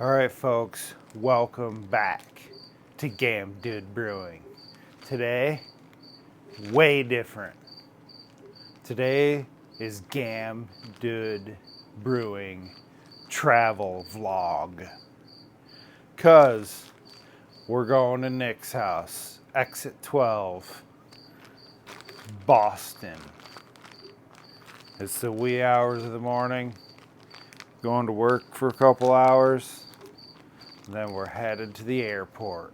Alright folks, welcome back to Gamn Dood Brewing. Today, way different. Today is Gamn Dood Brewing travel vlog. Cause we're going to Nick's house, Exit12, Boston. It's the wee hours of the morning. Going to work for a couple hours. Then we're headed to the airport.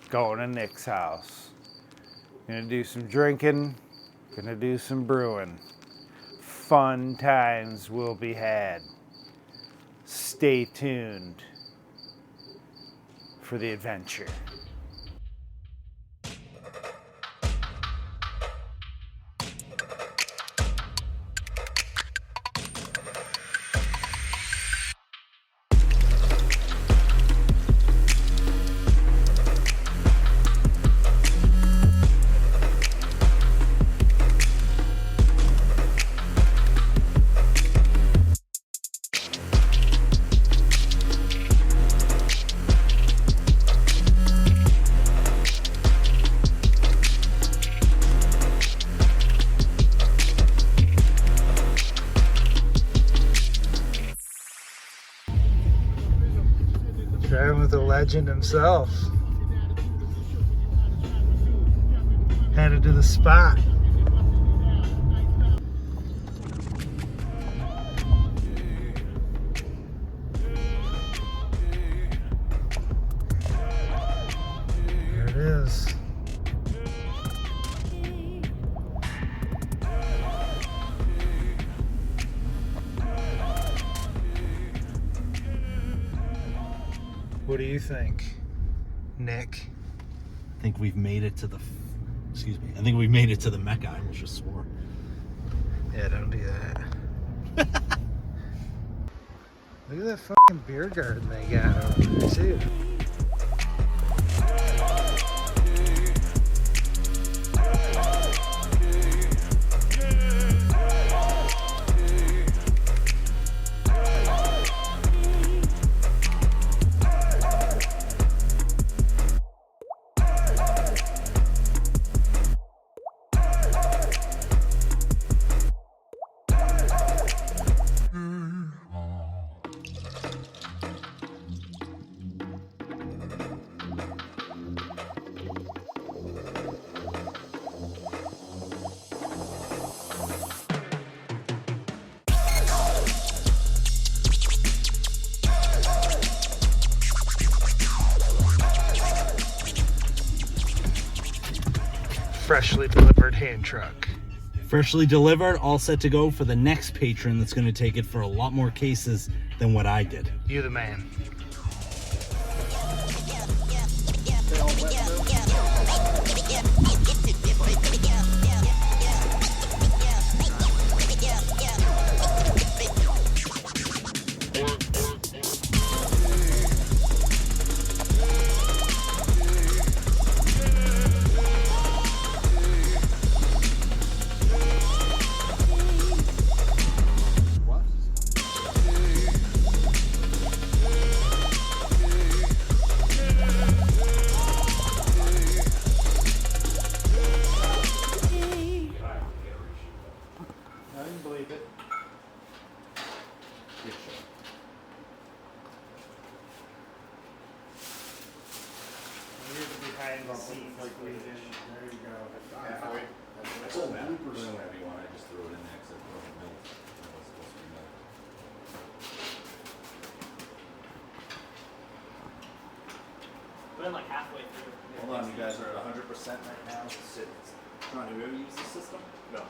Going to Nick's house. Gonna do some drinking. Gonna do some brewing. Fun times will be had. Stay tuned for the adventure. Driving with the legend himself. Headed to the spot. There it is. What do you think, Nick? I think we've made it to the, I think we've made it to the Mecca. I almost just swore. Yeah, don't do that. Look at that fucking beer garden they got over there, too. Freshly delivered hand truck. Freshly delivered, all set to go for the next patron that's going to take it for a lot more cases than what I did. You the man. Behind the scenes like we did. There you go. Halfway. It's all that. Whatever you want, I just threw it in there because I put it in milk. It was supposed to be milk. We're in like halfway through. Hold on, you guys are at 100% right now. John, have you ever used this system? No.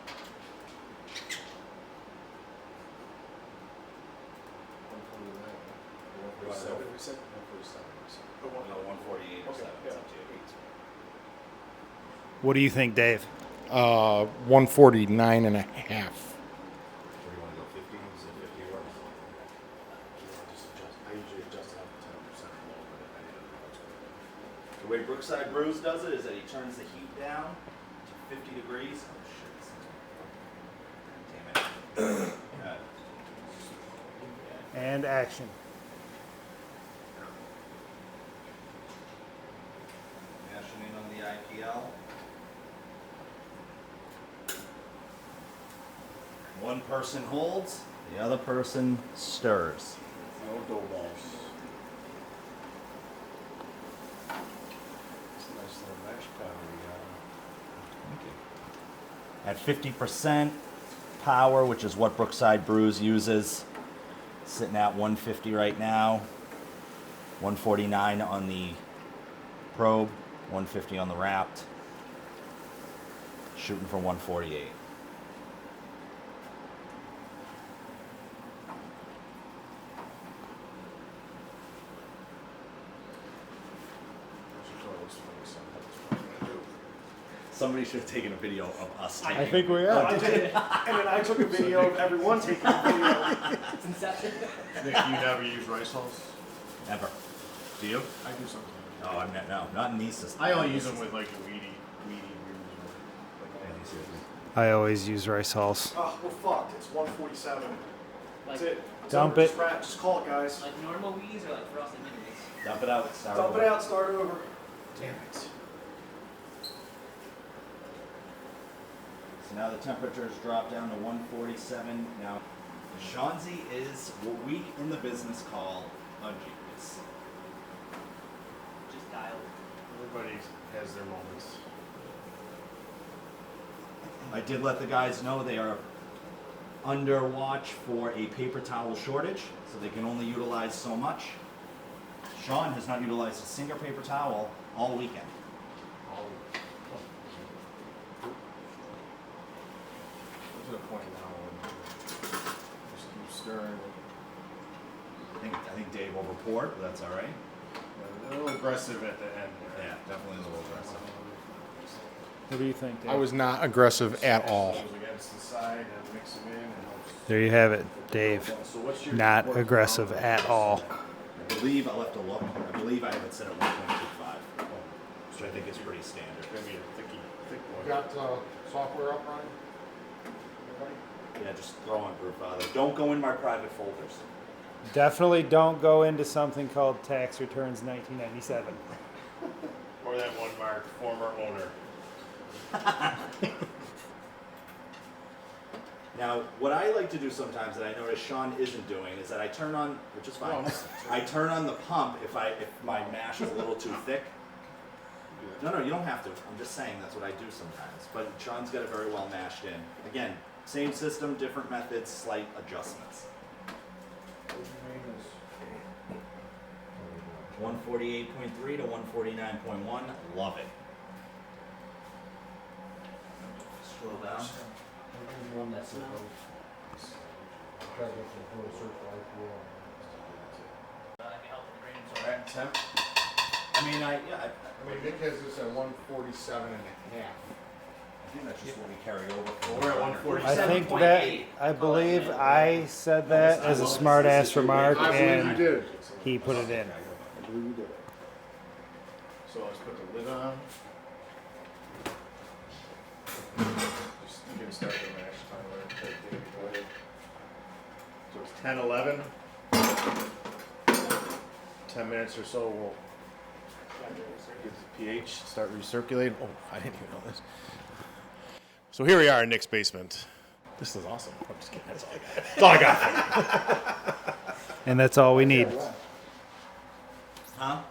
No, 148 or 7. It's up to you. What do you think, Dave? 149 and a half. Where do you want to go? 50? Is it 50 works? I usually adjust it up to 10% lower, but I didn't know. The way Brookside Brews does it is that he turns the heat down to 50 degrees. Oh shit. Damn it. And action. One person holds, the other person stirs. No dough balls. Nice little mash powder you got. At 50% power, which is what Brookside Brews uses, sitting at 150 right now, 149 on the probe, 150 on the wrapped, shooting for 148. Somebody should have taken a video of us taking I think we I are. did. And then I took a video of everyone taking a video. It's inception. Nick, you never use rice hulls? Ever. Do you? I do something. Oh, I'm not in these systems. I only use them with like a weedy brews I always use rice hulls. Oh, we're fucked. It's 147. That's it. It's Dump over. it. Just wrap. Just call it, guys. Like normal wheeze or like frosted mini Dump it out. Start Dump over. it out. Start over. Damn it. So now the temperature's dropped down to 147. Now, Shanzi is what we in the business call a genius. Just dialed. Everybody has their moments. I did let the guys know they are under watch for a paper towel shortage, so they can only utilize so much. Sean has not utilized a single paper towel all weekend. To the point now when just keep stirring. I think Dave will report, but that's all right. A little aggressive at the end there. Yeah, definitely a little aggressive. What do you think, Dave? I was not aggressive at all. Against the side and mix them in. And There you have it, Dave. So what's your Not aggressive at all. I believe I'll have to look. I believe I have it set at 1.25, which I think is pretty standard. It's gonna be a thick one. Got software up, Ryan? Yeah, just throw on BrewFather. Don't go in my private folders. Definitely don't go into something called Tax Returns 1997. Or that one marked former owner. Now, what I like to do sometimes that I notice Sean isn't doing is that I turn on, which is fine. I turn on the pump if my mash is a little too thick. No, you don't have to. I'm just saying that's what I do sometimes. But Sean's got it very well mashed in. Again, same system, different methods, slight adjustments. 148.3 to 149.1. Love it. Scroll down. That smell. That'd be helping the brain. So At temp, I mean, I mean, Nick has this at 147 and a half. I think that's just what we carry over. well, we're at 140. I think that, I believe I said that as a smart ass remark I believe you and did. he put it in. I believe you did. So let's put the lid on. Just you can start the mash timer. Like David wanted. So it's 10:11. 10 minutes or so we'll get the pH, start recirculating. Oh, I didn't even know this. So here we are in Nick's basement. This is awesome. I'm just kidding. That's all I got. That's all I got. And that's all we need. Huh?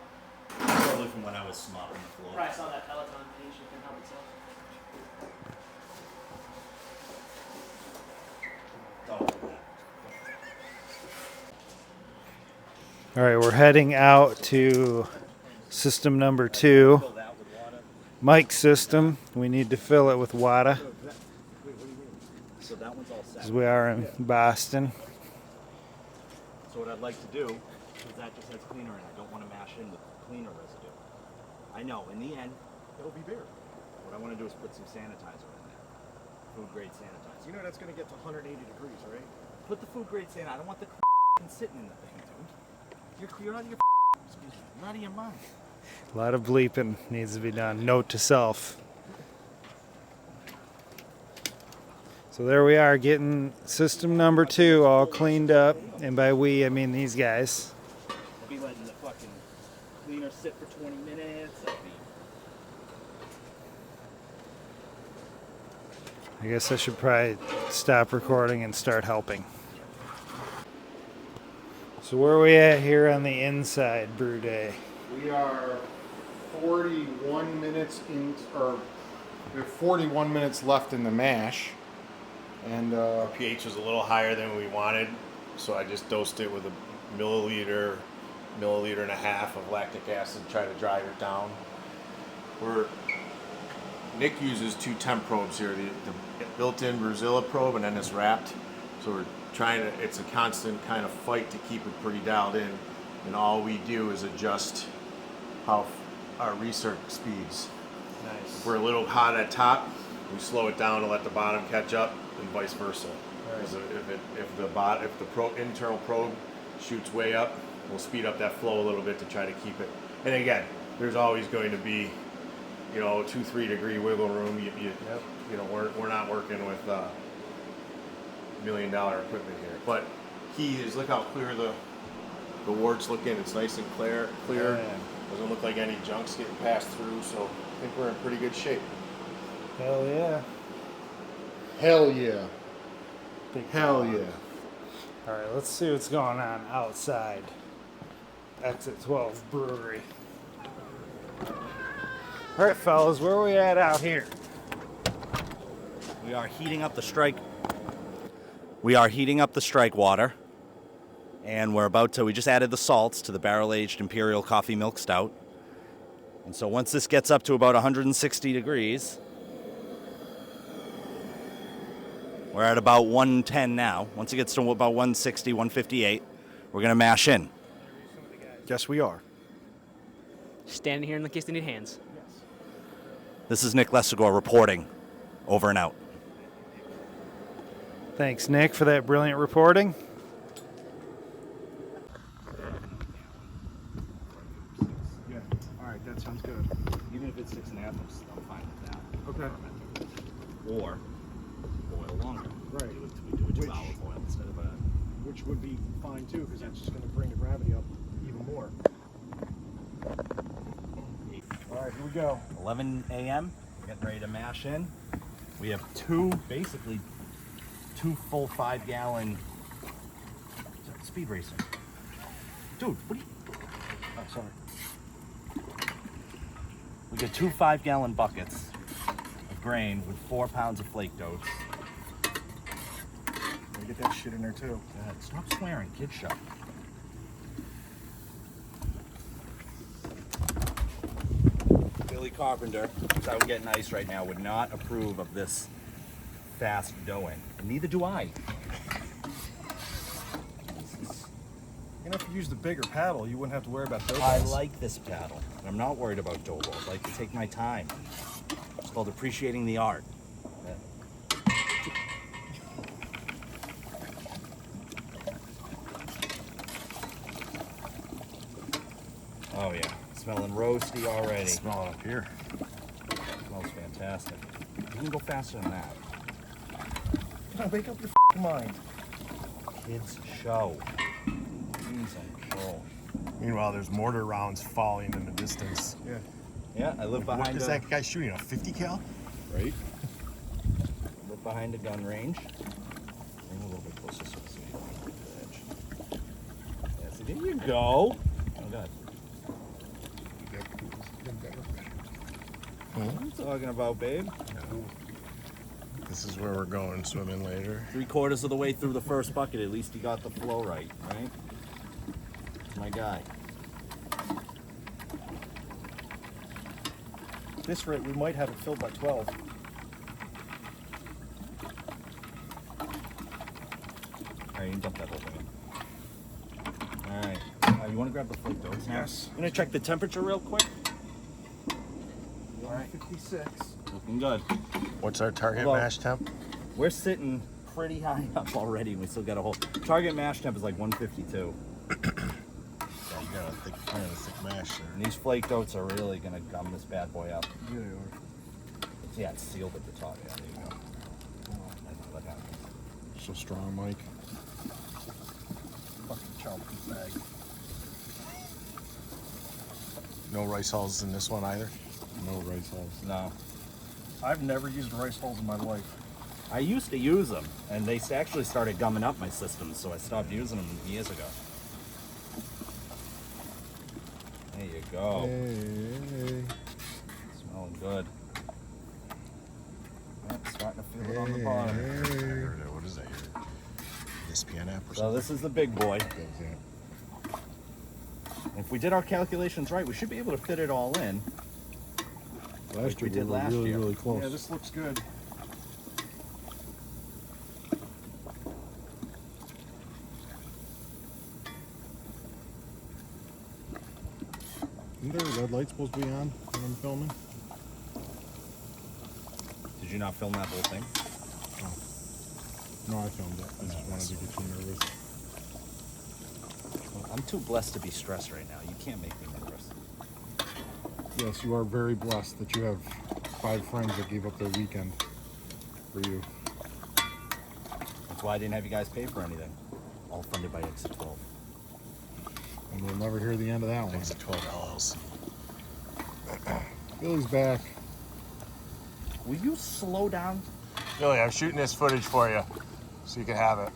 Probably from when I was smopping the floor. probably saw that Peloton page. It can help itself. Don't do that. All right, we're heading out to system number 2, Fill that with water. Mike's system. We need to fill it with water So that one's all set. as we are in Boston. So what I'd like to do, because that just has cleaner in it, I don't want to mash in with cleaner residue. I know, in the end, it'll be beer. What I want to do is put some sanitizer in there. Food grade sanitizer. You know that's going to get to 180 degrees, right? Put the food grade sanitizer. I don't want the sitting in the thing, dude. You're out of your excuse me, you're out of your mind. A lot of bleeping needs to be done. Note to self. So there we are, getting system number 2 all cleaned up. And by we, I mean these guys. I'll be letting the fucking cleaner sit for 20 minutes. I'll be... I guess I should probably stop recording and start helping. So where are we at here on the inside brew day? We are 41 minutes in, or we have 41 minutes left in the mash. And pH was a little higher than we wanted, so I just dosed it with a milliliter and a half of lactic acid to try to drive it down. Nick uses 2 temp probes here, the built-in Bruzilla probe and then this wrapped. So we're trying to, it's a constant kind of fight to keep it pretty dialed in, and all we do is adjust how our recirc speeds. Nice. If we're a little hot at top, we slow it down to let the bottom catch up, and vice versa. Because if the internal probe shoots way up, we'll speed up that flow a little bit to try to keep it. And again, there's always going to be, 2-3 degree wiggle room. We're not working with $1 million equipment here. But key is look how clear the wort's looking. It's nice and clear. Yeah. Doesn't look like any junk's getting passed through. So I think we're in pretty good shape. Hell yeah. hell yeah. Big Hell dog. yeah. All right, let's see what's going on outside Exit12 Brewery. All right, fellas, where are we at out here? We are heating up the strike. We are heating up the strike water, and we just added the salts to the barrel-aged Imperial Coffee Milk Stout. And so once this gets up to about 160 degrees, we're at about 110 now. Once it gets to about 160, 158, we're gonna mash in. Yes, we are. Standing here in case they need hands. This is Nick Lesegor reporting. Over and out. Thanks, Nick, for that brilliant reporting. Yeah. All right, that sounds good. Even if it's 6.5, I'm fine with that. Okay. Or boil longer. Right. We do a 2 hour boil instead of a. Which would be fine too, because that's just going to bring the gravity up even more. All right, here we go. 11 a.m. We're getting ready to mash in. We have basically two full 5-gallon speed racing. Dude, what are you? Oh, sorry. We got 2 5-gallon buckets of grain with 4 pounds of flaked oats. Gotta get that shit in there too. God, stop swearing, kid show. Billy Carpenter, who's out getting ice right now, would not approve of this fast doughing. And neither do I. And if you use the bigger paddle, you wouldn't have to worry about dough I balls. like this paddle, and I'm not worried about dough balls. I like to take my time. It's called appreciating the art. Oh yeah, smelling roasty already. Smell it up here. Smells fantastic. You can go faster than that. Wake up your mind. Kids show. Give me some control. Meanwhile, there's mortar rounds falling in the distance. Yeah. Yeah, I live What behind is a, that guy shooting? A 50 cal? right? Live behind a gun range. Bring a little bit closer so you don't hit the edge. Yeah, so there you go. Oh god. What are you talking about, babe? This is where we're going swimming later. 3/4 of the way through the first bucket, at least you got the flow right? That's my guy. At this rate, we might have it filled by 12. Alright, you can dump that whole thing in. Alright. You want to grab the flake doughs now? Yes. I'm going to check the temperature real quick. All right. 56. Looking good. What's our target Hold on. mash temp? We're sitting pretty high up already. We still got a whole... Target mash temp is like 152. Yeah, you got a thick mash there. And these flake oats are really going to gum this bad boy up. Yeah, they are. Yeah, it's sealed at the top. Yeah, there you go. That's what happens. So strong, Mike. Fucking child bag. No rice hulls in this one either? No rice hulls. No. I've never used rice hulls in my life. I used to use them, and they actually started gumming up my systems, so I stopped using them years ago. There you go. Hey. Smelling good. Yep, starting to feel it on the bottom. What is that here? ESPN app or So something? this is the big boy. If we did our calculations right, we should be able to fit it all in. Last we year did we were last really, year. really close. Yeah, this looks good. Isn't there a red light supposed to be on when I'm filming? Did you not film that whole thing? No, I filmed it. I just wanted to get you nervous. Well, I'm too blessed to be stressed right now. You can't make me nervous. Yes, you are very blessed that you have 5 friends that gave up their weekend for you. That's why I didn't have you guys pay for anything. All funded by Exit12. And we'll never hear the end of that one. Exit12 LLC. Billy's back. Will you slow down? Billy, I'm shooting this footage for you, so you can have it.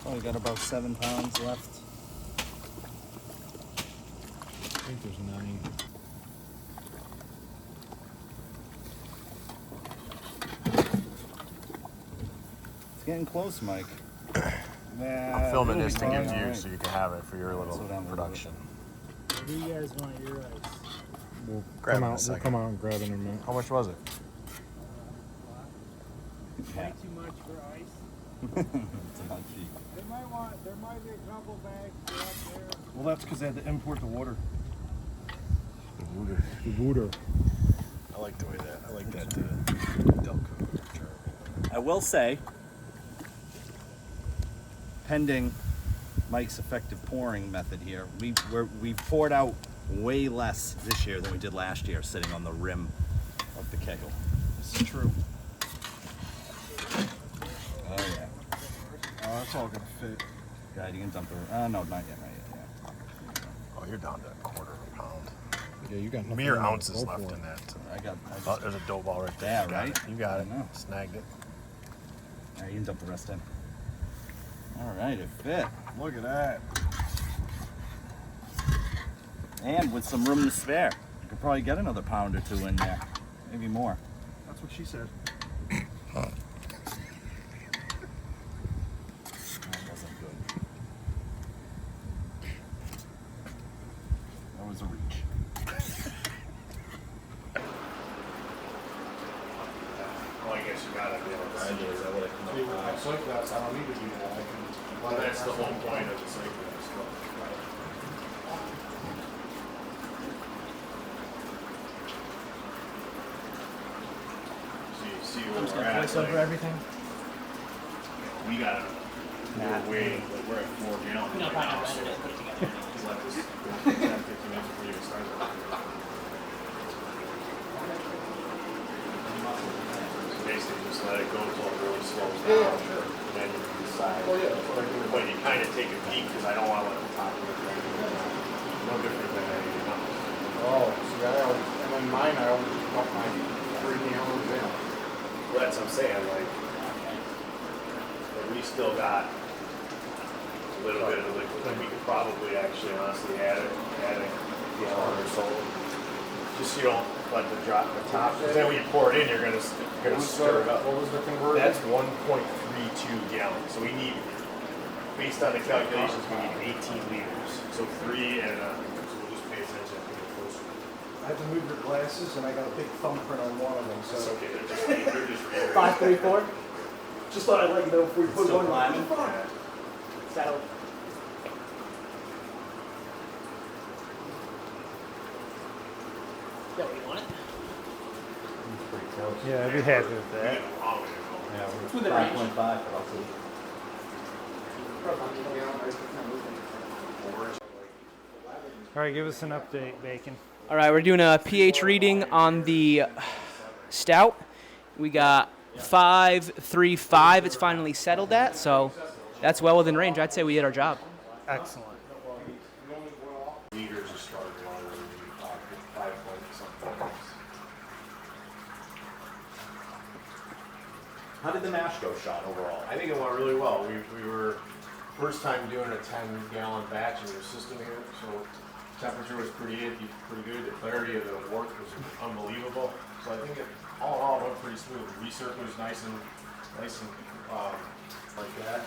Oh, we got about 7 pounds left. I think there's 9. It's getting close, Mike. I'm filming this to it'll be give to fine, you alright. so you can have it for your little Slow down a little production. What do you guys want your ice? We'll Grab come it in a out. We'll second. come out and grab it in a minute. How much was it? Yeah. Way too much for ice. It's not cheap. There might be a couple bags up there. Well, that's because they had to import the water. The Wooter. I like the way that. I like that Delco term. I will say, pending Mike's effective pouring method here, we've poured out way less this year than we did last year, sitting on the rim of the kegel. This is true. Oh yeah. Oh, that's all gonna fit. God, you can dump it. No, not yet, not yet. Oh, you're down to a quarter of a pound. Yeah, you got nothing. Mere in there. ounces Go left for in it. that. Yeah. Oh, there's a dough ball right there. Yeah, You got right? it. You got I it. know. Snagged it. All right, you can dump the rest in. All right, it fit. Look at that. And with some room to spare, you could probably get another pound or 2 in there, maybe more. That's what she said. That wasn't good. That was a reach. Well, I guess you gotta be able to see it. I like that. I don't need to do that. Well, that's the whole point of the cycle. So you see where we're at. Like, everything. we got we're way, like we're at 4 gallons right now. So just let this 10, 15 minutes before you even start. Basically, just let it go until it really slows down. And then you can decide. But you kind of take a peek because I don't want to let the top of it drink. No different than anything else. Oh, see, I always, and then mine, I always just pump my 3 gallons in. Well, that's what I'm saying. Like, but we still got a little bit of the liquid that we could probably actually honestly add a gallon or so. Just so you don't let the drop the top. Because then when you pour it in, you're gonna stir it up. What was the conversion? That's 1.32 gallons. So we need, based on the calculations, we need 18 liters. So 3 and so we'll just pay attention to the first one. I have to move your glasses, and I got a big thumbprint on one of them. That's So okay. They're just reiterating. 534. just thought I'd let you know before we put Still one climbing? Yeah. Settled. Is that what you want it? Yeah, I'd be happy with We that. get a long way to go. Yeah, It's we're within range. 5.5, but I'll see. All right, give us an update, Bacon. All right, we're doing a pH reading on the stout. We got 5.35. It's finally settled at, so that's well within range. I'd say we did our job. Excellent. We How did the mash go, Sean, overall? I think it went really well. We were first time doing a 10-gallon batch in your system here, so temperature was pretty good. The clarity of the wort was unbelievable. So I think it all in all went pretty smooth. The recirc was nice and like that.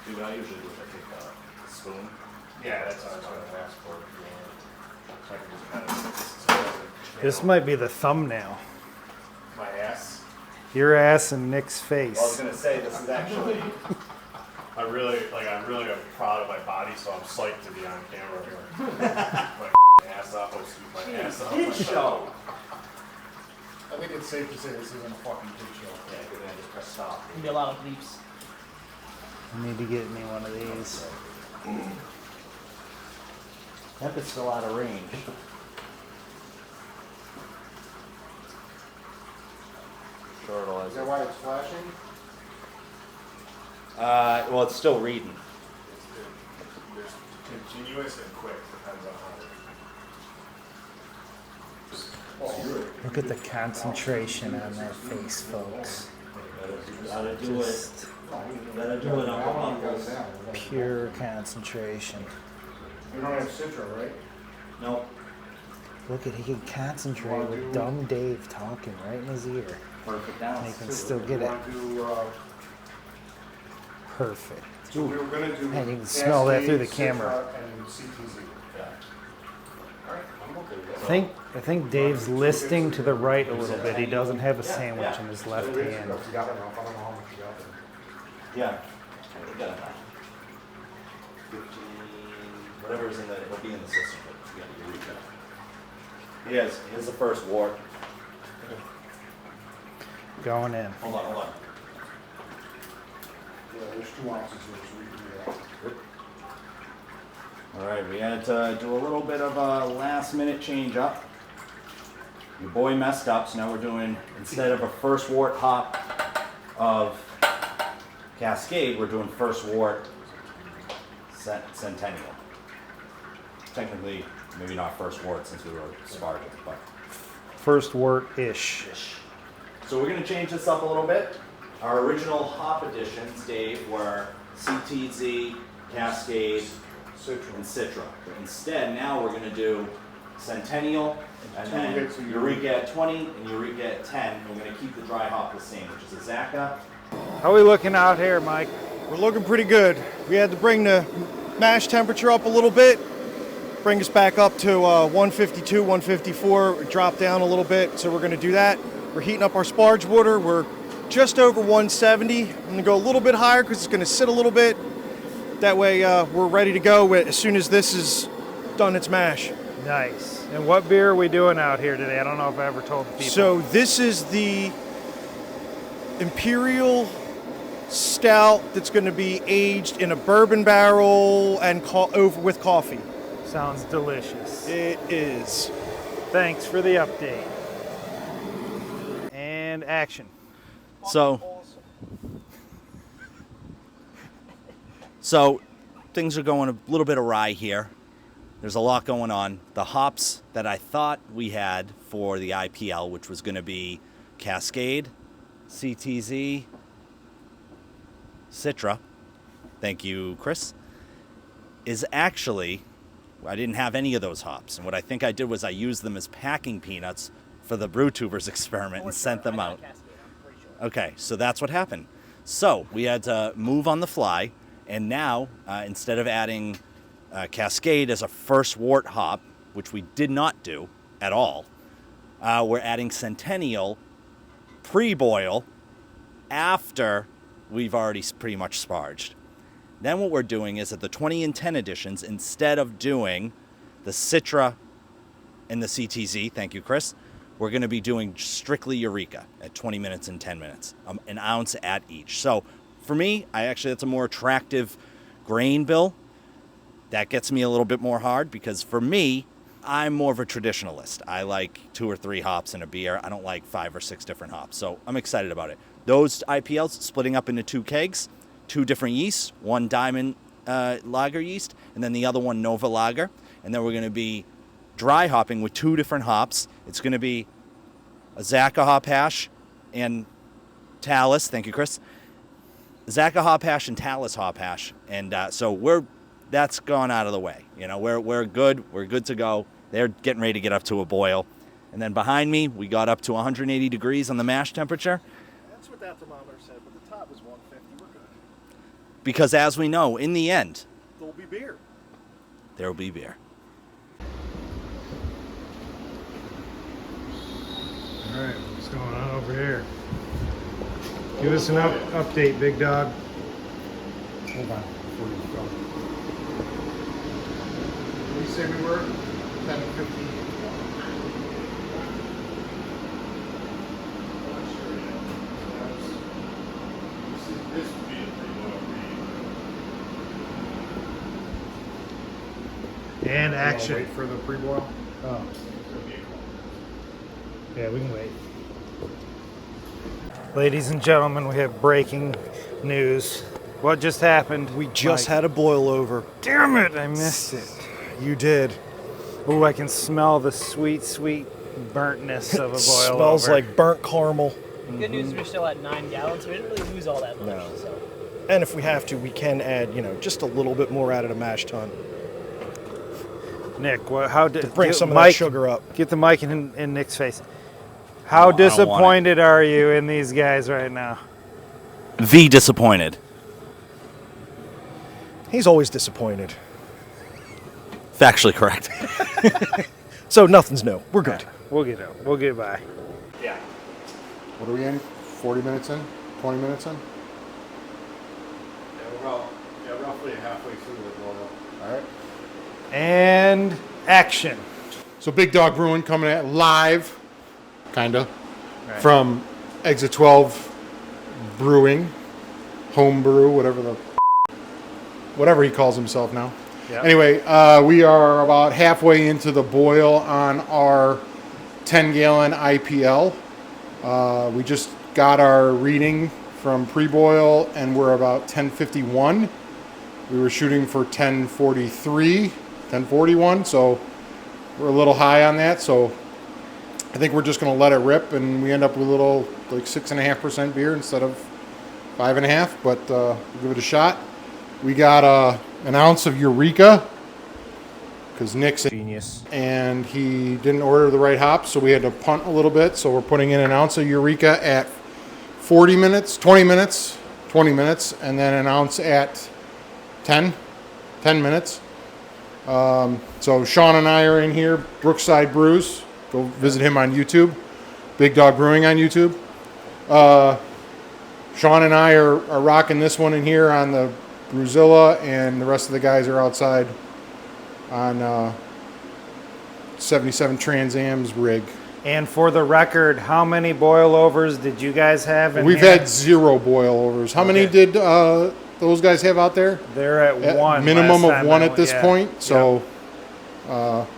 Dude, what I usually do is I take a spoon. Yeah, that's what I was going to ask for. If you want. So I can just kind of This might be the thumbnail. my ass. Your ass and Nick's face. Well, I was gonna say this is actually. I'm really am proud of my body, so I'm psyched to be on camera here. My ass up, I'll scoop my ass up. Kid show. I think it's safe to say this isn't a fucking kid show. Yeah, good man. Just press stop. Gonna be a lot of bleeps. I need to get me one of these. That is still out of range. Is that why it's flashing? Well, it's still reading. There's continuous and quick, depends on how. Look at the concentration on that face, folks. Gotta do Just Gotta do it on bubbles. pure concentration. You don't have Citra, right? Nope. Look at, he can concentrate with dumb Dave talking right in his ear. Perfect And down. he can still get it perfect. So we were gonna do. Man, you can smell that through the Cascade, camera. Citra, and CTZ. I think Dave's listing to the right a little bit. He doesn't have a sandwich in his left hand. You got enough. I don't know how much you got there. Yeah. We got enough. 15, whatever's in the, it'll be in the system. But yeah, Eureka. Here's the first wort. Going in. Hold on. Yeah, there's 2 ounces here, so we can do that. All right, we had to do a little bit of a last-minute change-up. Your boy messed up, so now we're doing, instead of a first wort hop of Cascade, we're doing first wort Centennial. Technically, maybe not first wort since we were sparging, but First wort-ish. so we're going to change this up a little bit. Our original hop additions, Dave, were CTZ, Cascade, and Citra. Instead, now we're going to do Centennial, and then Eureka at 20 and Eureka at 10. We're going to keep the dry hop the same, which is a Zacca. How are we looking out here, Mike? We're looking pretty good. We had to bring the mash temperature up a little bit, bring us back up to 152, 154, drop down a little bit, so we're going to do that. We're heating up our sparge water. We're just over 170. I'm going to go a little bit higher because it's going to sit a little bit. That way we're ready to go as soon as this is done its mash. Nice. And what beer are we doing out here today? I don't know if I ever told the people. So this is the Imperial Stout that's going to be aged in a bourbon barrel and over with coffee. Sounds delicious. It is. Thanks for the update. And action. So things are going a little bit awry here. There's a lot going on. The hops that I thought we had for the IPL, which was going to be Cascade, CTZ, Citra, thank you, Chris, is actually, I didn't have any of those hops. And what I think I did was I used them as packing peanuts for the BrewTubers experiment and sent them out. Okay, so that's what happened. So we had to move on the fly. And now, instead of adding Cascade as a first wort hop, which we did not do at all, we're adding Centennial pre-boil after we've already pretty much sparged. Then what we're doing is at the 20 and 10 editions, instead of doing the Citra and the CTZ, thank you, Chris, we're going to be doing strictly Eureka at 20 minutes and 10 minutes, an ounce at each. So for me, that's a more attractive grain bill. That gets me a little bit more hard because for me, I'm more of a traditionalist. I like 2 or 3 hops in a beer. I don't like 5 or 6 different hops. So I'm excited about it. Those IPLs splitting up into 2 kegs, 2 different yeasts, one Diamond lager yeast, and then the other one Nova lager. And then we're going to be dry hopping with 2 different hops. It's going to be a Zacca hop hash and Talus. Thank you, Chris. Zacca hop hash and Talus hop hash, and so that's gone out of the way. You know, we're good. We're good to go. They're getting ready to get up to a boil, and then behind me we got up to 180 degrees on the mash temperature. That's what that thermometer said, but the top is 150. We're good. Because as we know, in the end, There'll be beer. there will be beer. All right, what's going on over here? Give us an update, big dog. Hold on. Before you go. What do you say we were? 10:50. This would be a pretty well read. And action. Wait for the pre-boil. Oh. Yeah, we can wait. Ladies and gentlemen, we have breaking news. What just happened? We just Mike? had a boil over. Damn it, I missed it. You did. Ooh, I can smell the sweet, sweet burntness of a boil Smells over. like burnt caramel. Good news, we're still at 9 gallons, so we didn't really lose all that much. No. So. And if we have to, we can add, just a little bit more out of the mash tun. Nick, how did Bring some of Mike, that sugar up. Get the mic in Nick's face. How I don't want it. disappointed are you in these guys right now? Disappointed. He's always disappointed. Factually correct. So nothing's new. We're good. We'll get it. We'll get by. Yeah. What are we in? 40 minutes in? 20 minutes in? Yeah, roughly halfway through the boil. All right. And action. So Big Dawg Brewing coming at live, kinda, Right. from Exit12 Brewing, homebrew, whatever he calls himself now. Yep. Anyway, we are about halfway into the boil on our 10-gallon IPL. We just got our reading from pre-boil, and we're about 1051. We were shooting for 1043, 1041, so we're a little high on that. So I think we're just going to let it rip, and we end up with a little like 6.5% beer instead of 5.5. But we'll give it a shot. We got an ounce of Eureka because Nick's Genius. and he didn't order the right hops, so we had to punt a little bit. So we're putting in an ounce of Eureka at 20 minutes, and then an ounce at 10 minutes. So Sean and I are in here, Brookside Brews. Go visit him on YouTube, Big Dawg Brewing on YouTube. Sean and I are rocking this one in here on the Brewzilla, and the rest of the guys are outside on 77 Trans Am's rig. And for the record, how many boilovers did you guys have in We've here? had 0 boilovers. How many did those guys have out there? They're at one. Minimum last of time one I at went- this yeah. point. So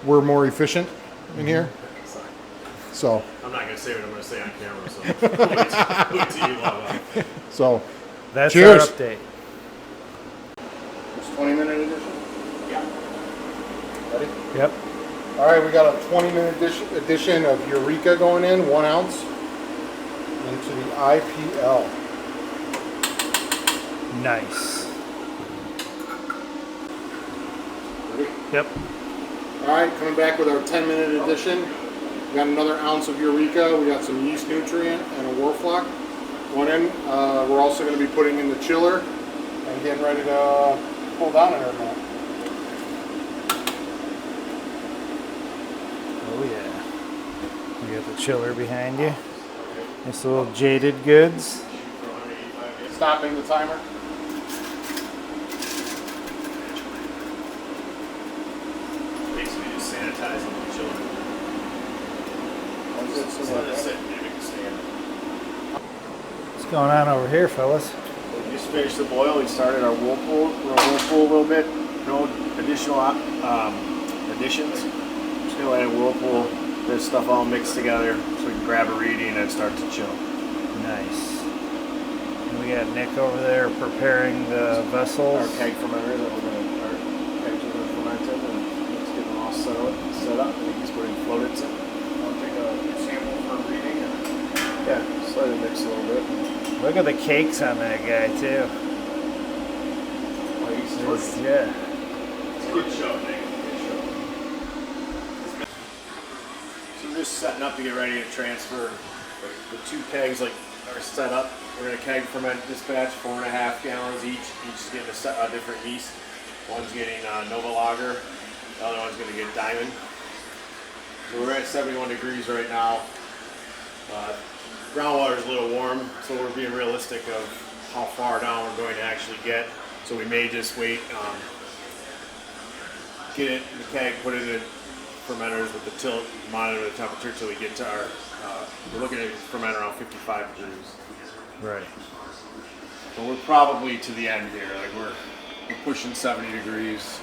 we're more efficient in here. So I'm not gonna say what I'm gonna say on camera, so wait till you log on. so That's Cheers. our update. it's 20-minute edition. Yeah. Ready? Yep. All right, we got a 20-minute edition of Eureka going in, 1 ounce into the IPL. Nice. Ready? Yep. All right, coming back with our 10-minute edition. We got another ounce of Eureka. We got some yeast nutrient and a Warflock going in. We're also going to be putting in the chiller and getting ready to pull down in our mat. Oh yeah. We got the chiller behind you. This little Jaded Goods. Stopping the timer. Basically just sanitizing the chiller. Just let it sit, maybe we can stand. What's going on over here, fellas? We just finished the boil. We started our whirlpool a little bit. No additional additions. Just gonna let it whirlpool. This stuff all mixed together so we can grab a reading and start to chill. Nice. And we got Nick over there preparing the Our vessels. keg fermenter that we're gonna, our kegs are gonna ferment in, and it's getting all set up. I think he's putting floatants in. I'll take a sample for a reading. And Yeah, slightly mix a little bit. Look at the cakes on that guy too. Yeah. It's a good show, Nick. Good show. So we're just setting up to get ready to transfer. The 2 kegs are set up. We're gonna keg ferment this batch, 4.5 gallons each. Each is getting a different yeast. One's getting Nova Lager. The other one's gonna get Diamond. So we're at 71 degrees right now. Groundwater is a little warm, so we're being realistic of how far down we're going to actually get. So we may just wait, get it in the keg, put it in fermenters with the tilt, monitor the temperature till we get to our, we're looking at ferment around 55 degrees. Right. So we're probably to the end here, like we're pushing 70 degrees.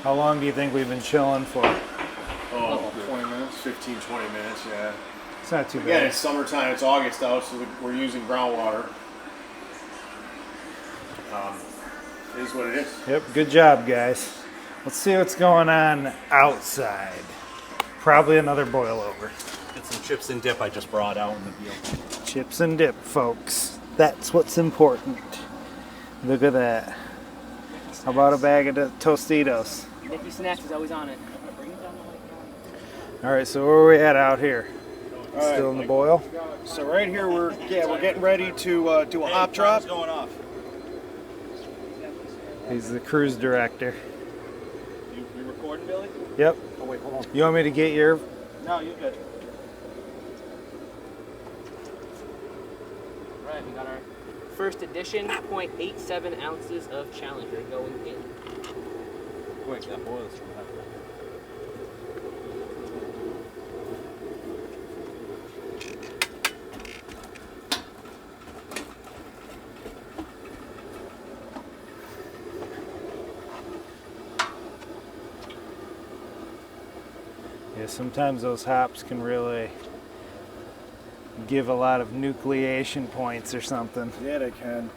How long do you think we've been chilling for? Oh, 20 minutes? 15, 20 minutes, yeah. It's not too Yeah, bad. it's summertime, it's August out, so we're using groundwater. It is what it is. Yep, good job, guys. Let's see what's going on outside. Probably another boil over. Get some chips and dip I just brought out in the deal. Chips and dip, folks. That's what's important. Look at that. How about a bag of the Tostitos? Nicky Snacks is always on it. All right, so where are we at out here? Still in the boil? So right here we're getting ready to do a hop drop. Going off. He's the cruise director. You recording, Billy? Yep. Oh wait, hold on. You want me to get your... No, you're good. All right, we got our first edition, 0.87 ounces of Challenger going in. Quick, that boils. Yeah, sometimes those hops can really give a lot of nucleation points or something. Yeah, they can.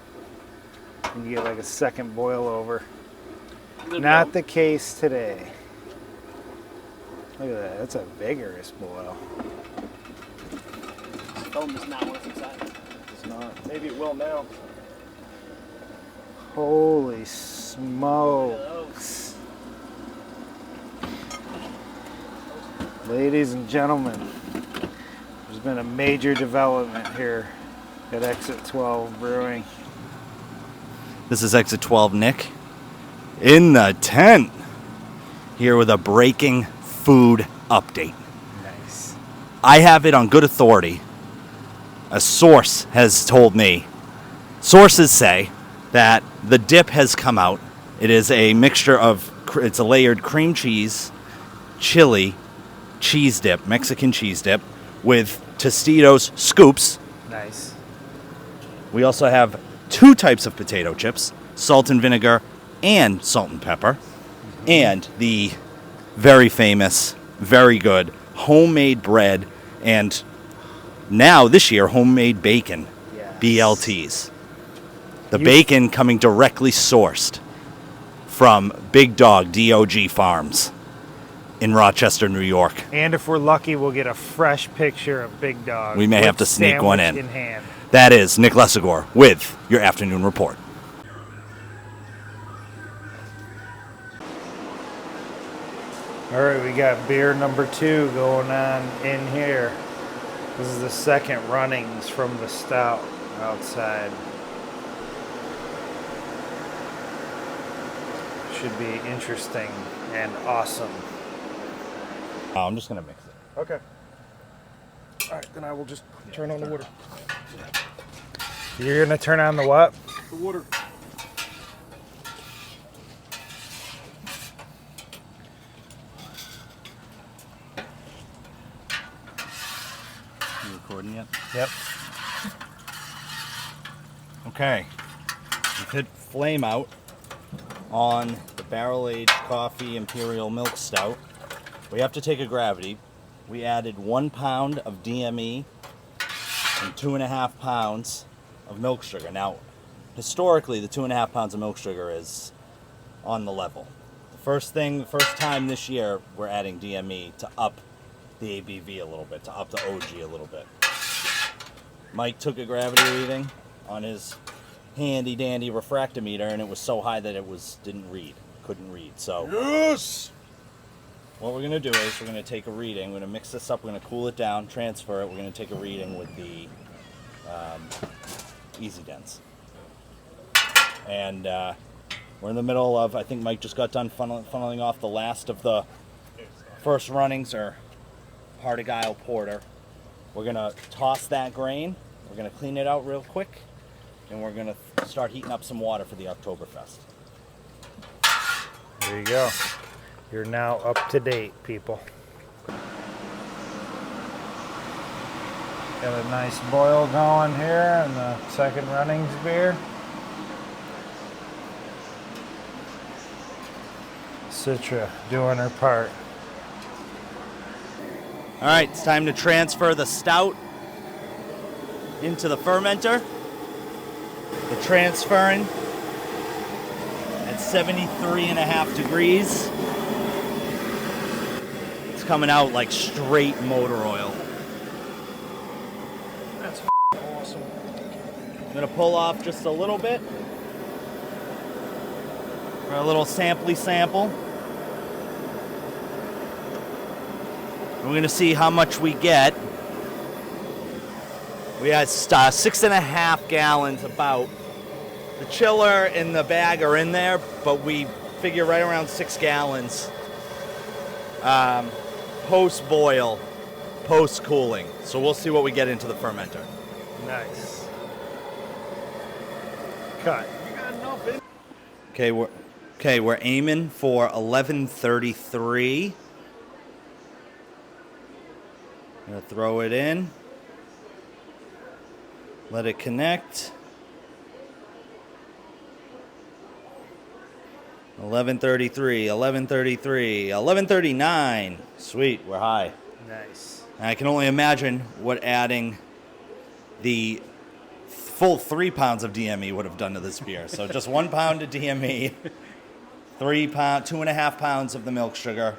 And you get like a second boil over. Not the case today. Look at that. That's a vigorous boil. Foam is not what's inside. It's not. Maybe it will now. Holy smokes. Ladies and gentlemen, there's been a major development here at Exit12 Brewing. This is Exit12 Nick in the tent here with a breaking food update. Nice. I have it on good authority. A source has told me. Sources say that the dip has come out. It is a mixture of, it's a layered cream cheese, chili, cheese dip, Mexican cheese dip, with Tostitos scoops. Nice. We also have 2 types of potato chips, salt and vinegar and salt and pepper, and the very famous, very good homemade bread, and now this year homemade bacon, Yes. BLTs. The bacon coming directly sourced from Big Dog DOG Farms in Rochester, New York. And if we're lucky, we'll get a fresh picture of Big Dog. We may with have to sneak one sandwich in. hand. That is Nick Lesagor with your afternoon report. All right, we got beer number 2 going on in here. This is the second runnings from the stout outside. Should be interesting and awesome. I'm just going to mix it. Okay. All right, then I will just turn on the water. You're gonna turn on the what? The water. You recording yet? Yep. Okay. We've hit flame out on the barrel-aged coffee imperial milk stout. We have to take a gravity. We added 1 pound of DME and 2.5 pounds of milk sugar. Now, historically, the 2.5 pounds of milk sugar is on the level. The first time this year, we're adding DME to up the ABV a little bit, to up the OG a little bit. Mike took a gravity reading on his handy dandy refractometer, and it was so high that it couldn't read. So Yes! what we're gonna do is we're gonna take a reading. We're gonna mix this up. We're gonna cool it down, transfer it. We're gonna take a reading with the Easy Dents. And we're in the middle of, I think Mike just got done funneling off the last of the first runnings, or Hardigile Porter. We're gonna toss that grain. We're gonna clean it out real quick, and we're gonna start heating up some water for the Oktoberfest. There you go. You're now up to date, people. Got a nice boil going here in the second runnings beer. Citra doing her part. All right, it's time to transfer the stout into the fermenter. We're transferring at 73.5 degrees. It's coming out like straight motor oil. That's awesome. I'm gonna pull off just a little bit for a little sampley sample. We're gonna see how much we get. We had 6.5 gallons about. The chiller and the bag are in there, but we figure right around 6 gallons post boil, post cooling. So we'll see what we get into the fermenter. Nice. Cut. Okay, we're aiming for 11:33. I'm gonna throw it in. Let it connect. 11:33, 11:33, 11:39. Sweet, we're high. Nice. And I can only imagine what adding the full 3 pounds of DME would have done to this beer. So just 1 pound of DME, 2.5 pounds of the milk sugar,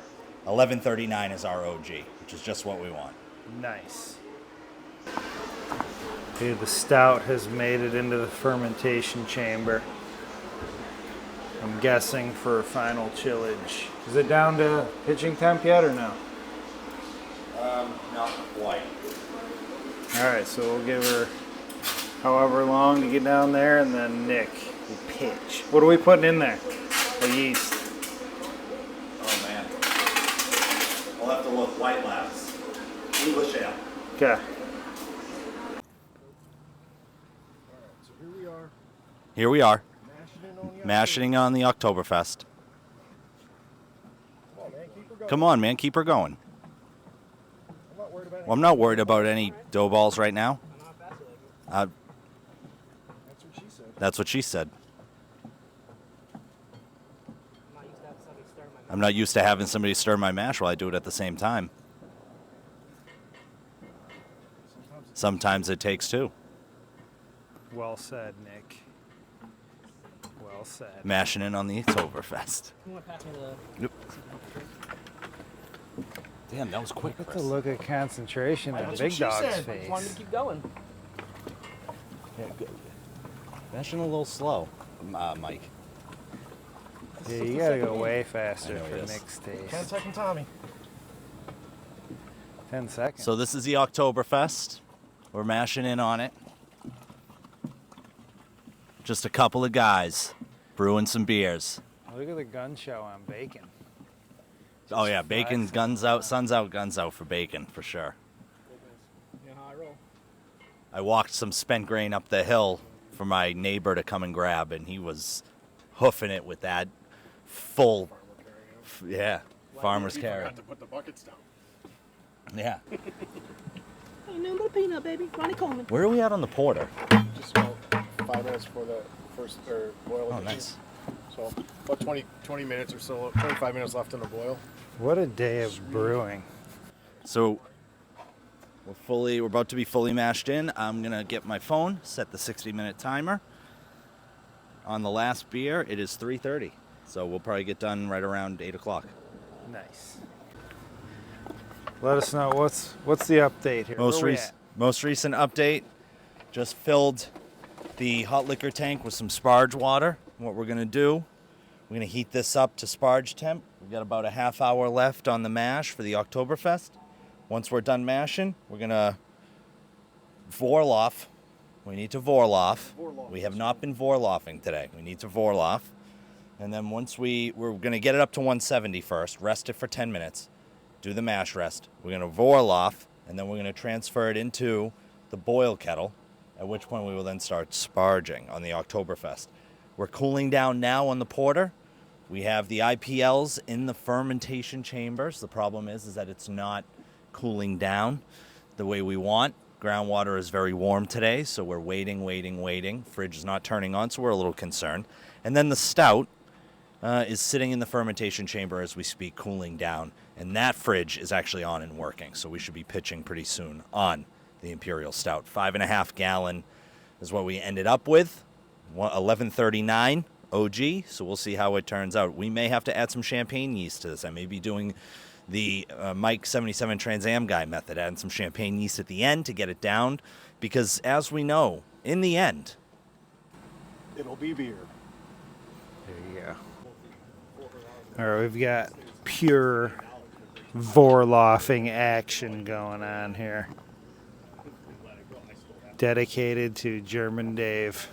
11:39 is our OG, which is just what we want. Nice. Okay, the stout has made it into the fermentation chamber. I'm guessing for final chillage. Is it down to pitching temp yet or no? Not quite. Alright, so we'll give her however long to get down there, and then Nick will pitch. What are we putting in there? The yeast. Oh man. We'll have to look. White Labs. English ale. Okay. So here we are, Here we are, mashing mashing on the Oktoberfest. Oh, man, keep her going. Come on, man, keep her going. I'm not worried about Well, I'm not worried about any dough balls right now. That's what she said. That's what she said. I'm not used to having somebody stir my mash while I do it at the same time. Sometimes it takes two. Well said, Nick. Well said. Mashing in on the Oktoberfest. You want to pass me the... Yep. Damn, that was quick, Look at Chris. the look of concentration on That's Big what she Dog's said. I just wanted to face. keep going. Yeah, good. Mashing a little slow, Mike. Yeah, you gotta go way faster I know for he is. Nick's 10 taste. second Tommy. 10 seconds. So this is the Oktoberfest. We're mashing in on it. Just a couple of guys brewing some beers. Look at the gun show on bacon. Oh yeah, Just bacon, flies. guns out, sun's out, guns out for bacon, for sure. You know how I roll. I walked some spent grain up the hill for my neighbor to come and grab, and he was hoofing it with that full, farmer's carry. Forgot to put the buckets down. Yeah. Ain't nothing but a peanut, baby. Ronnie Coleman. Where are we at on the porter? Just about 5 minutes for the first boil. Oh, of the nice. cheese. So about 20 minutes or so, 25 minutes left in the boil. What a day of brewing. So we're about to be fully mashed in. I'm gonna get my phone, set the 60-minute timer. On the last beer, it is 3:30. So we'll probably get done right around 8 o'clock. Nice. Let us know what's the update here. Most Where we recent, at? most recent update, just filled the hot liquor tank with some sparge water. What we're gonna do, we're gonna heat this up to sparge temp. We've got about a half hour left on the mash for the Oktoberfest. Once we're done mashing, we're gonna Vorloff. We need to Vorloff. We have not been Vorloffing today. We need to Vorloff. And then once we're gonna get it up to 170 first, rest it for 10 minutes, do the mash rest. We're gonna Vorloff, and then we're gonna transfer it into the boil kettle, at which point we will then start sparging on the Oktoberfest. We're cooling down now on the porter. We have the IPLs in the fermentation chambers. The problem is that it's not cooling down the way we want. Groundwater is very warm today, so we're waiting. Fridge is not turning on, so we're a little concerned. And then the stout is sitting in the fermentation chamber as we speak, cooling down. And that fridge is actually on and working, so we should be pitching pretty soon on the Imperial Stout. 5.5 gallon is what we ended up with. 1139 OG, so we'll see how it turns out. We may have to add some champagne yeast to this. I may be doing the Mike 77 Trans Am guy method, adding some champagne yeast at the end to get it down, because as we know, in the end, It'll be beer. There you go. All right, we've got pure Vorloffing action going on here. Dedicated to German Dave.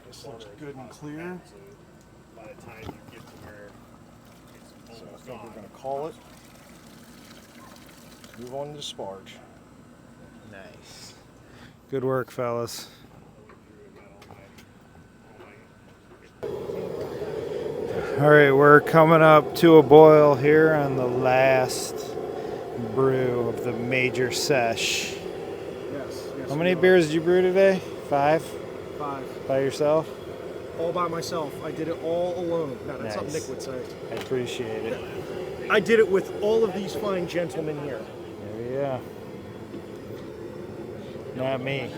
This looks good and clear. By the time you get to where it's So I think we're going to call it. Move on to sparge. Nice. Good work, fellas. All right, we're coming up to a boil here on the last brew of the major sesh. Yes. How many beers did you brew today? 5? 5. By yourself? All by myself. I did it all alone. Now, that's something Nice. Nick would say. I appreciate it. I did it with all of these fine gentlemen here. There you go. Not me.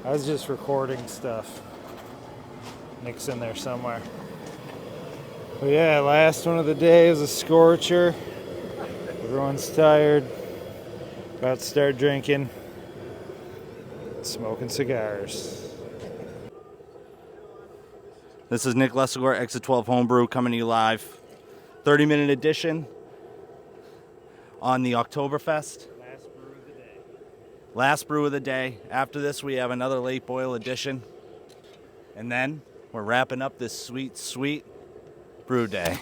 I was just recording stuff. Nick's in there somewhere. But yeah, last one of the day is a scorcher. Everyone's tired. About to start drinking. Smoking cigars. this is Nick Lessigore, Exit12 Homebrew, coming to you live. 30-minute edition on the Oktoberfest. Last brew of the day. After this, we have another late boil edition. And then we're wrapping up this sweet, sweet brew day.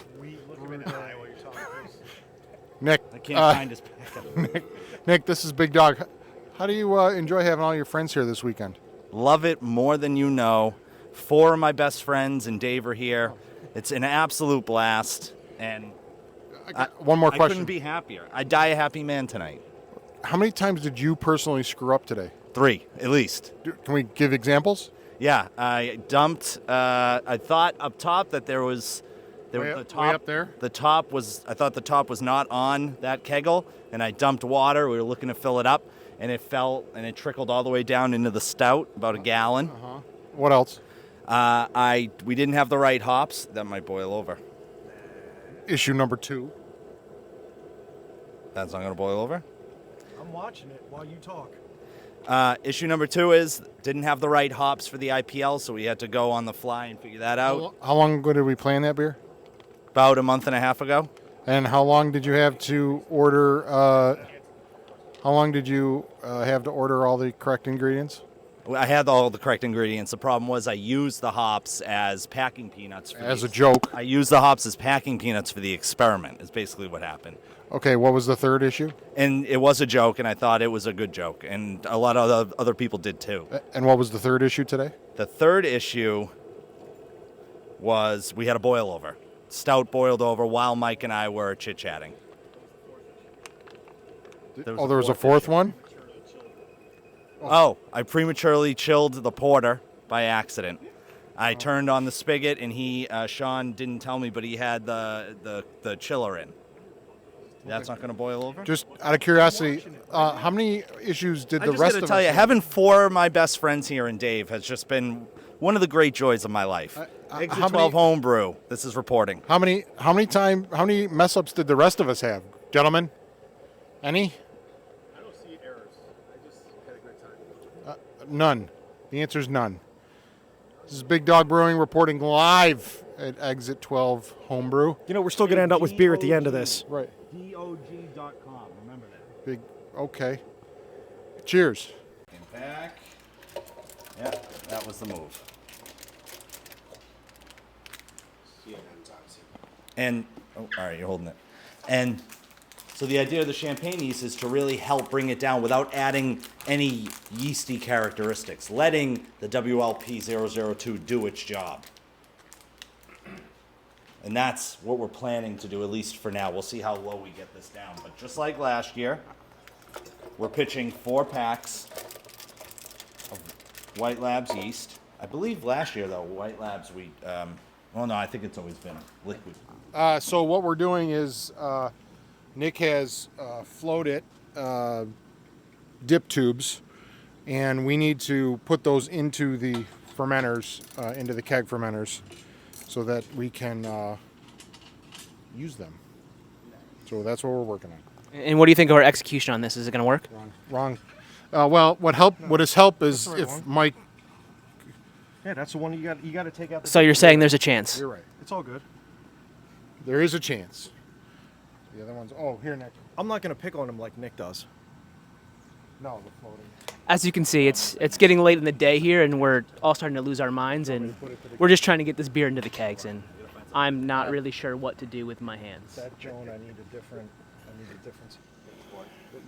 Nick, I can't find his packet. Nick, this is Big Dog. How do you enjoy having all your friends here this weekend? Love it more than you know. 4 of my best friends and Dave are here. It's an absolute blast. And One more I question. couldn't be happier. I die a happy man tonight. How many times did you personally screw up today? 3, at least. Can we give examples? Yeah, I dumped. I thought up top that there was Way the up- top. way up there? The top was. I thought the top was not on that kegel, and I dumped water. We were looking to fill it up, and it fell and it trickled all the way down into the stout, about a gallon. What else? We didn't have the right hops. That might boil over. Issue number 2. That's not going to boil over. I'm watching it while you talk. Issue number 2 is didn't have the right hops for the IPL, so we had to go on the fly and figure that out. How long ago did we plan that beer? About a month and a half ago. And how long did you have to order? How long did you have to order all the correct ingredients? I had all the correct ingredients. The problem was I used the hops as packing peanuts. As a joke. I used the hops as packing peanuts for the experiment, is basically what happened. Okay, what was the third issue? And it was a joke, and I thought it was a good joke. And a lot of other people did too. And what was the third issue today? The third issue was we had a boil over. Stout boiled over while Mike and I were chit-chatting. There was a fourth one? Oh, I prematurely chilled the porter by accident. I turned on the spigot, and Sean didn't tell me, but he had the chiller in. That's not going to boil over? Just out of curiosity, how many issues did I the just rest got to of tell us you, have? having 4 of my best friends here and Dave has just been one of the great joys of my life. Exit12 Homebrew. This is reporting. How many mess ups did the rest of us have, gentlemen? Any? I don't see errors. I just had a great time. None. The answer is none. This is Big Dawg Brewing reporting live at Exit12 Homebrew. You know, we're still going to end up with beer at the end of this. Right. DOG.com. Remember that. Big. Okay. Cheers. Back. Yeah, that was the move. And, oh, all right, you're holding it. And so the idea of the champagne yeast is to really help bring it down without adding any yeasty characteristics, letting the WLP002 do its job. And that's what we're planning to do, at least for now. We'll see how low we get this down. But just like last year, we're pitching 4 packs of White Labs yeast. I believe last year, though, White Labs, well, no, I think it's always been liquid. So what we're doing is Nick has floated dip tubes, and we need to put those into the fermenters, into the keg fermenters, so that we can use them. So that's what we're working on. And what do you think of our execution on this? Is it going to work? Wrong. Well, what has helped is if Mike. Yeah, that's the one you got to take out. The So you're saying there's a chance? You're right. It's all good. There is a chance. The other one's. Oh, here, Nick. I'm not going to pick on him like Nick does. No, the floating. As you can see, it's getting late in the day here, and we're all starting to lose our minds, and we're just trying to get this beer into the kegs, and I'm not really sure what to do with my hands. That Joan, I need a difference.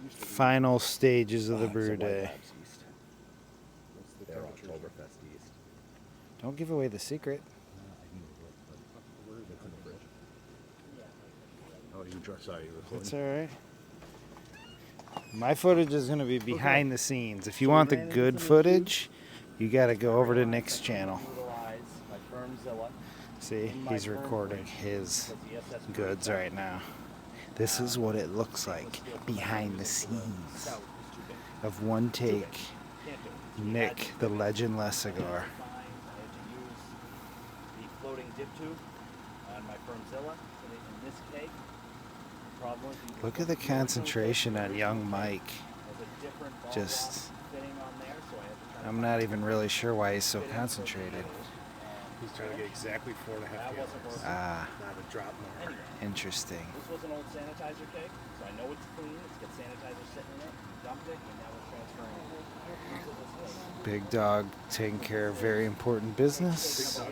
Final stages of the brew day. Don't give away the secret. It's all right. My footage is going to be behind the scenes. If you want the good footage, you got to go over to Nick's channel. See, he's recording his goods right now. This is what it looks like behind the scenes of one take. Nick, the legend Lessigar. The floating dip tube on my Firmzilla in this keg. Look at the concentration on young Mike. Just, I'm not even really sure why he's so concentrated. He's trying to get exactly 4.5 gallons. Ah, Not a drop more. interesting. This was an old sanitizer keg, so I know it's clean. It's got sanitizer sitting in it. We dumped it, and now we're transferring it. Big Dog taking care of very important business.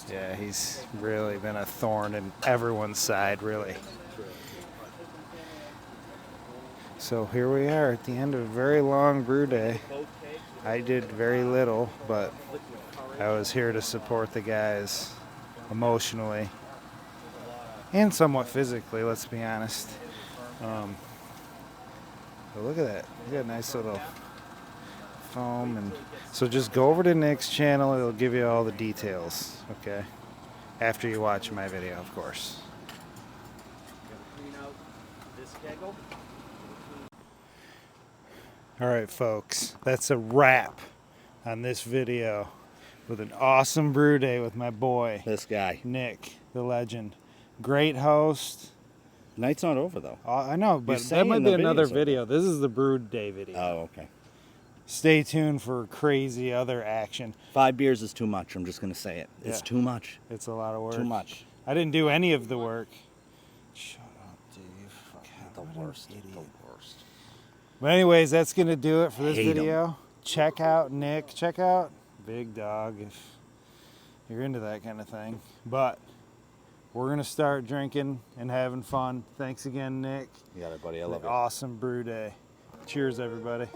Yeah, he's really been a thorn in everyone's side, really. So here we are at the end of a very long brew day. I did very little, but I was here to support the guys emotionally and somewhat physically, let's be honest. But look at that. We got a nice little foam. And so just go over to Nick's channel. It'll give you all the details, okay? After you watch my video, of course. All right, folks, that's a wrap on this video with an awesome brew day with my boy, This guy. Nick, the legend. Great host. Night's not over, though. I know, but that saying might the be another video's over. video. This is the brew day video. Oh, okay. Stay tuned for crazy other action. 5 beers is too much. I'm just going to say it. It's Yeah. too much. It's a lot of work. Too much. I didn't do any of the work. Shut up, Dave. The What an worst. idiot. The worst. But anyways, that's going to do it for this Hate 'em. video. Check out Nick. Check out Big Dog if you're into that kind of thing. But we're going to start drinking and having fun. Thanks again, Nick. You got it, buddy. I love it. Awesome brew day. Cheers, everybody.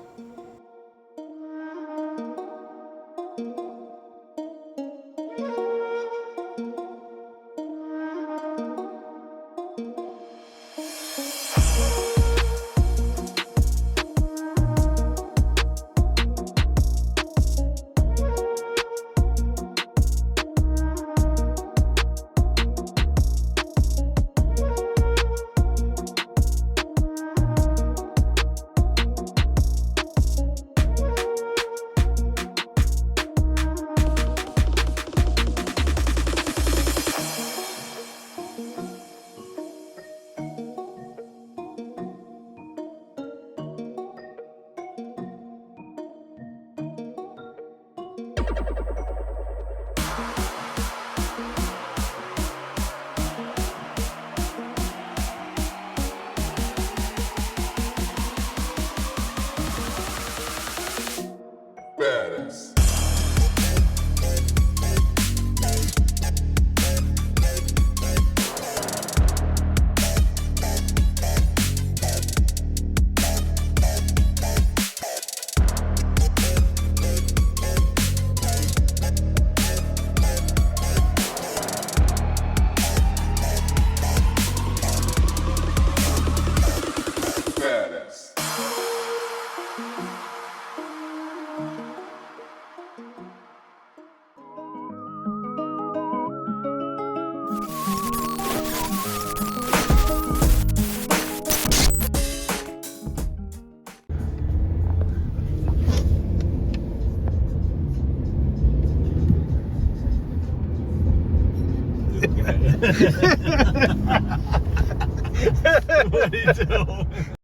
What do you do?